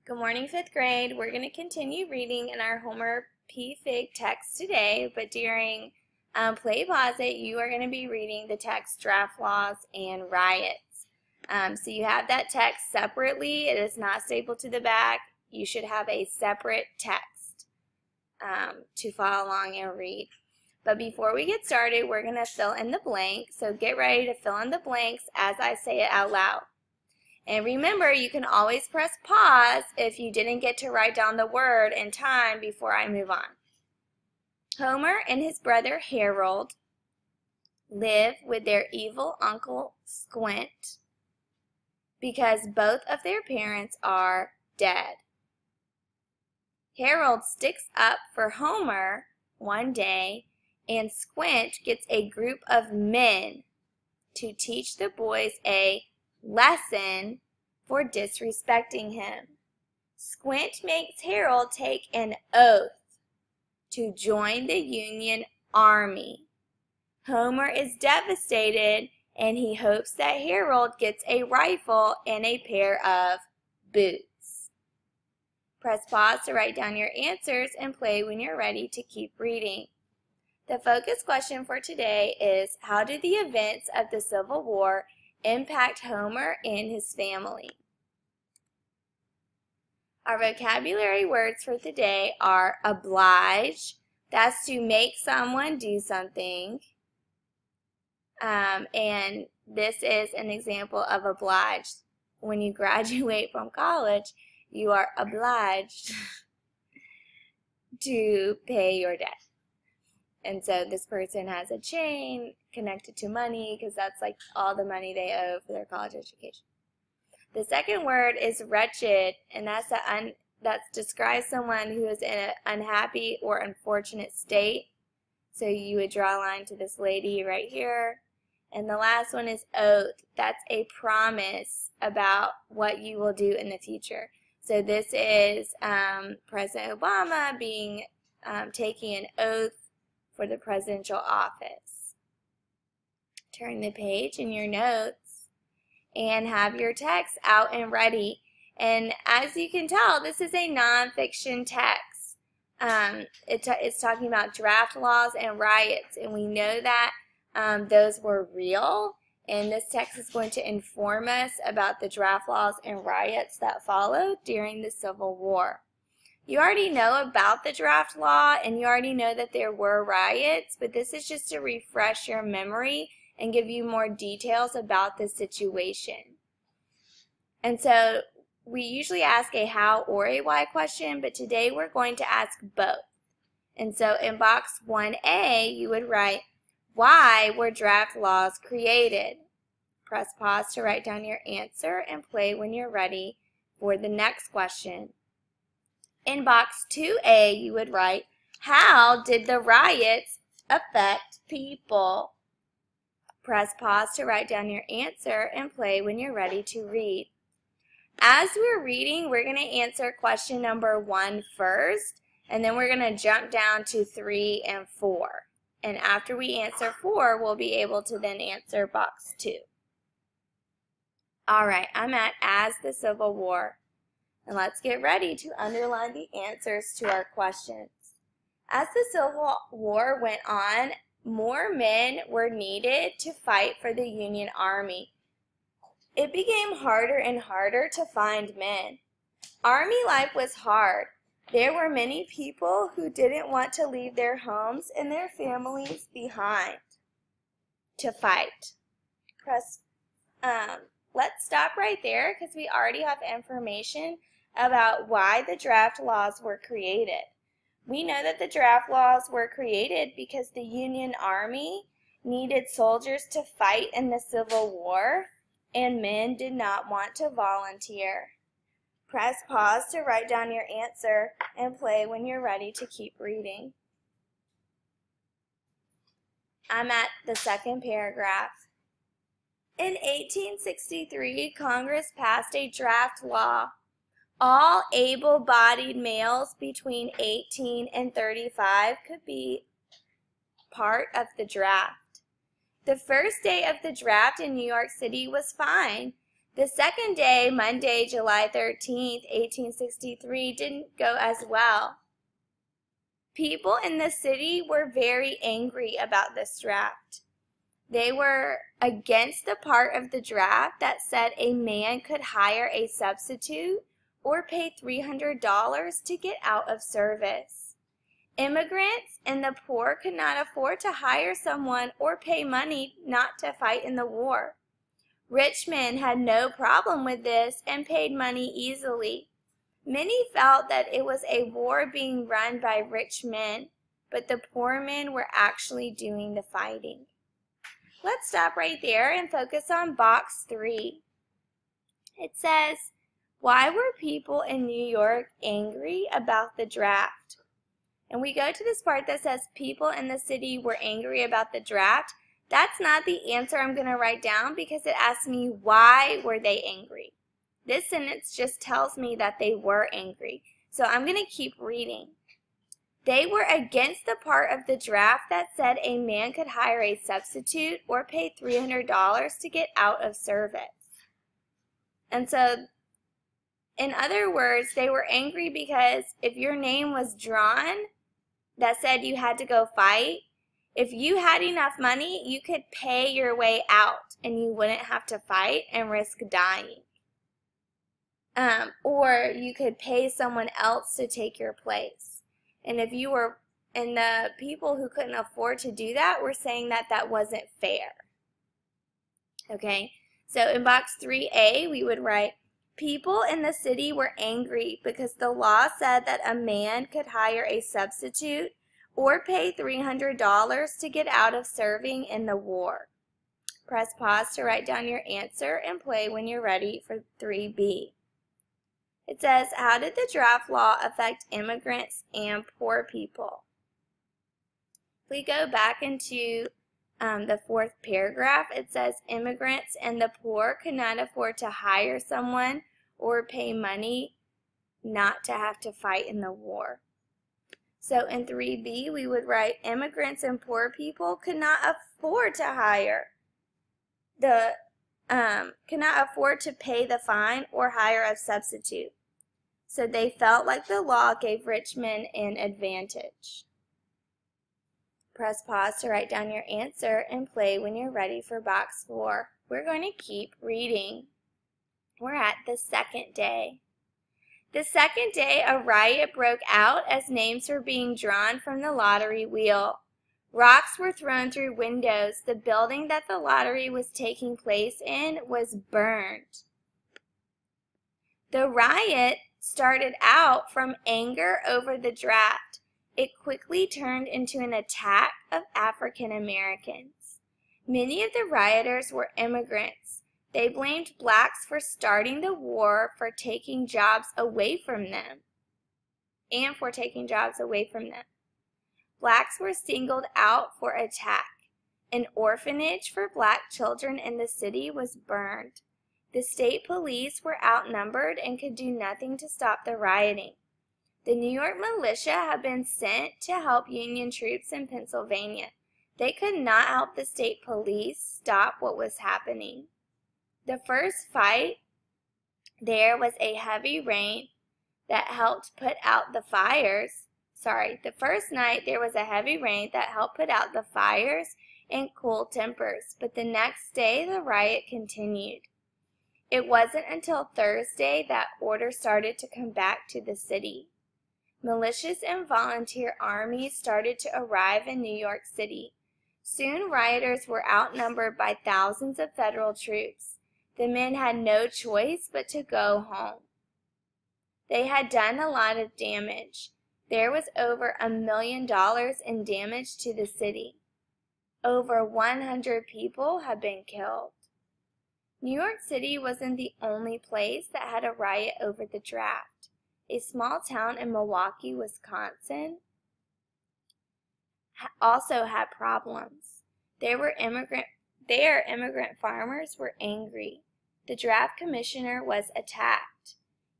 Good morning, 5th grade. We're going to continue reading in our Homer P. Fig text today, but during Play Pause It, you are going to be reading the text Draft Laws and Riots. So you have that text separately. It is not stapled to the back. You should have a separate text to follow along and read. But before we get started, we're going to fill in the blank. So get ready to fill in the blanks as I say it out loud. And remember, you can always press pause if you didn't get to write down the word in time before I move on. Homer and his brother Harold live with their evil uncle Squint because both of their parents are dead. Harold sticks up for Homer one day, and Squint gets a group of men to teach the boys a lesson for disrespecting him. Squint makes Harold take an oath to join the Union Army. Homer is devastated, and he hopes that Harold gets a rifle and a pair of boots. Press pause to write down your answers and play when you're ready to keep reading. The focus question for today is, how do the events of the Civil War impact Homer and his family? Our vocabulary words for today are oblige, that's to make someone do something, and this is an example of obliged. When you graduate from college, you are obliged to pay your debt. And so this person has a chain connected to money because that's like all the money they owe for their college education. The second word is wretched, and that describes someone who is in an unhappy or unfortunate state. So you would draw a line to this lady right here. And the last one is oath. That's a promise about what you will do in the future. So this is President Obama taking an oath for the presidential office. Turn the page in your notes and have your text out and ready. And as you can tell, this is a nonfiction text. It's talking about draft laws and riots, and we know that those were real. And this text is going to inform us about the draft laws and riots that followed during the Civil War. You already know about the draft law, and you already know that there were riots, but this is just to refresh your memory and give you more details about the situation. And so we usually ask a how or a why question, but today we're going to ask both. And so in box 1A, you would write, why were draft laws created? Press pause to write down your answer and play when you're ready for the next question. In box 2A, you would write, how did the riots affect people? Press pause to write down your answer and play when you're ready to read. As we're reading, we're going to answer question number 1 first, and then we're going to jump down to 3 and 4. And after we answer 4, we'll be able to then answer box 2. All right, I'm at As the Civil War. And let's get ready to underline the answers to our questions. As the Civil War went on, more men were needed to fight for the Union Army. It became harder and harder to find men. Army life was hard. There were many people who didn't want to leave their homes and their families behind to fight. Let's stop right there because we already have information about why the draft laws were created. We know that the draft laws were created because the Union Army needed soldiers to fight in the Civil War, and men did not want to volunteer. Press pause to write down your answer and play when you're ready to keep reading. I'm at the second paragraph. In 1863, Congress passed a draft law. All able-bodied males between 18 and 35 could be part of the draft. The first day of the draft in New York City was fine. The second day, Monday, July 13th, 1863, didn't go as well. People in the city were very angry about this draft. They were against the part of the draft that said a man could hire a substitute or pay $300 to get out of service. Immigrants and the poor could not afford to hire someone or pay money not to fight in the war. Rich men had no problem with this and paid money easily. Many felt that it was a war being run by rich men, but the poor men were actually doing the fighting. Let's stop right there and focus on box 3. It says, why were people in New York angry about the draft? And we go to this part that says people in the city were angry about the draft. That's not the answer I'm going to write down because it asks me why were they angry. This sentence just tells me that they were angry. So I'm going to keep reading. They were against the part of the draft that said a man could hire a substitute or pay $300 to get out of service. And so, in other words, they were angry because if your name was drawn that said you had to go fight, if you had enough money, you could pay your way out and you wouldn't have to fight and risk dying. Or you could pay someone else to take your place. And if you were, and the people who couldn't afford to do that were saying that that wasn't fair. Okay, so in box 3A, we would write, people in the city were angry because the law said that a man could hire a substitute or pay $300 to get out of serving in the war. Press pause to write down your answer and play when you're ready for 3B. It says, how did the draft law affect immigrants and poor people? If we go back into the fourth paragraph, it says, immigrants and the poor could not afford to hire someone or pay money not to have to fight in the war. So in 3B, we would write, immigrants and poor people could not afford to hire cannot afford to pay the fine or hire a substitute. So they felt like the law gave rich men an advantage. Press pause to write down your answer and play when you're ready for box 4. We're going to keep reading. We're at the second day. The second day, a riot broke out as names were being drawn from the lottery wheel. Rocks were thrown through windows. The building that the lottery was taking place in was burned. The riot started out from anger over the draft. It quickly turned into an attack of African Americans. Many of the rioters were immigrants. They blamed blacks for starting the war for taking jobs away from them. Blacks were singled out for attack. An orphanage for black children in the city was burned. The state police were outnumbered and could do nothing to stop the rioting. The New York militia had been sent to help Union troops in Pennsylvania. They could not help the state police stop what was happening. The first fight, there was a heavy rain that helped put out the fires. The first night there was a heavy rain that helped put out the fires and cool tempers, but the next day the riot continued. It wasn't until Thursday that order started to come back to the city. Militias and volunteer armies started to arrive in New York City. Soon rioters were outnumbered by thousands of federal troops. The men had no choice but to go home. They had done a lot of damage. There was over $1 million in damage to the city. Over 100 people had been killed. New York City wasn't the only place that had a riot over the draft. A small town in Milwaukee, Wisconsin, also had problems. Their immigrant farmers were angry. The draft commissioner was attacked.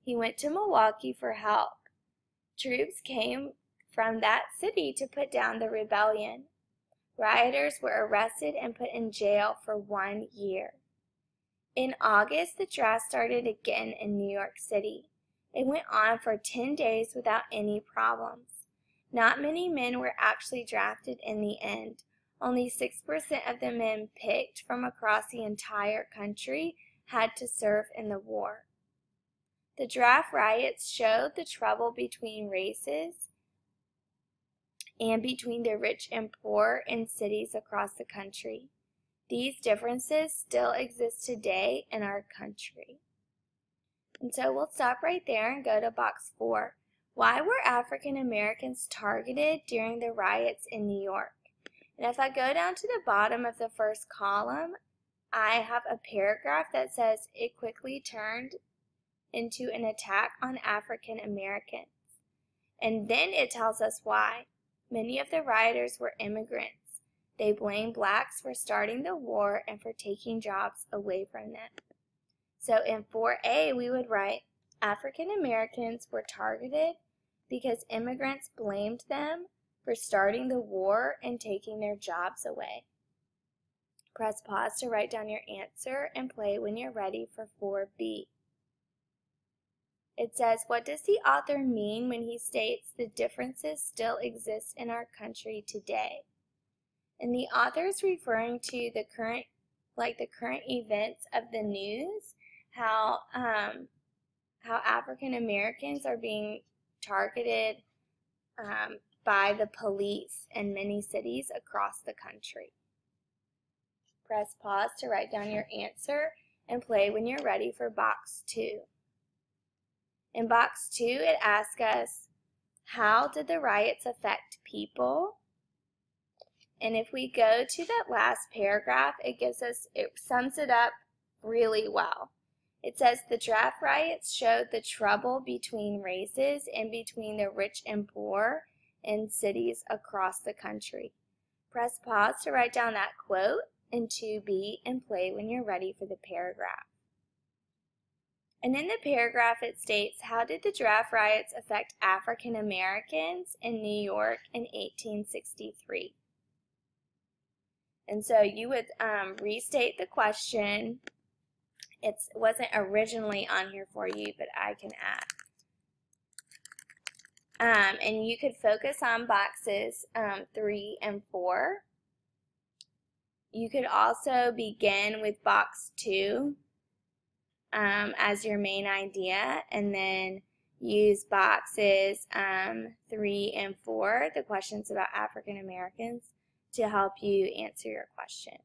He went to Milwaukee for help. Troops came from that city to put down the rebellion. Rioters were arrested and put in jail for 1 year. In August, the draft started again in New York City. It went on for 10 days without any problems. Not many men were actually drafted in the end. Only 6% of the men picked from across the entire country had to serve in the war. The draft riots showed the trouble between races and between the rich and poor in cities across the country. These differences still exist today in our country. And so we'll stop right there and go to box 4. Why were African Americans targeted during the riots in New York? And if I go down to the bottom of the first column, I have a paragraph that says it quickly turned into an attack on African Americans. And then it tells us why. Many of the rioters were immigrants. They blamed blacks for starting the war and for taking jobs away from them. So in 4A, we would write, African Americans were targeted because immigrants blamed them for starting the war and taking their jobs away. Press pause to write down your answer and play when you're ready for 4B. It says, what does the author mean when he states the differences still exist in our country today? And the author is referring to the current events of the news, how African Americans are being targeted by the police in many cities across the country. Press pause to write down your answer and play when you're ready for box 2. In box 2, it asks us, how did the riots affect people? And if we go to that last paragraph, it sums it up really well. It says the draft riots showed the trouble between races and between the rich and poor in cities across the country. Press pause to write down that quote in 2B and play when you're ready for the paragraph. And in the paragraph it states, how did the draft riots affect African Americans in New York in 1863? And so you would restate the question. It wasn't originally on here for you, but I can add. And you could focus on boxes 3 and 4. You could also begin with box 2 as your main idea, and then use boxes 3 and 4, the questions about African Americans, to help you answer your question.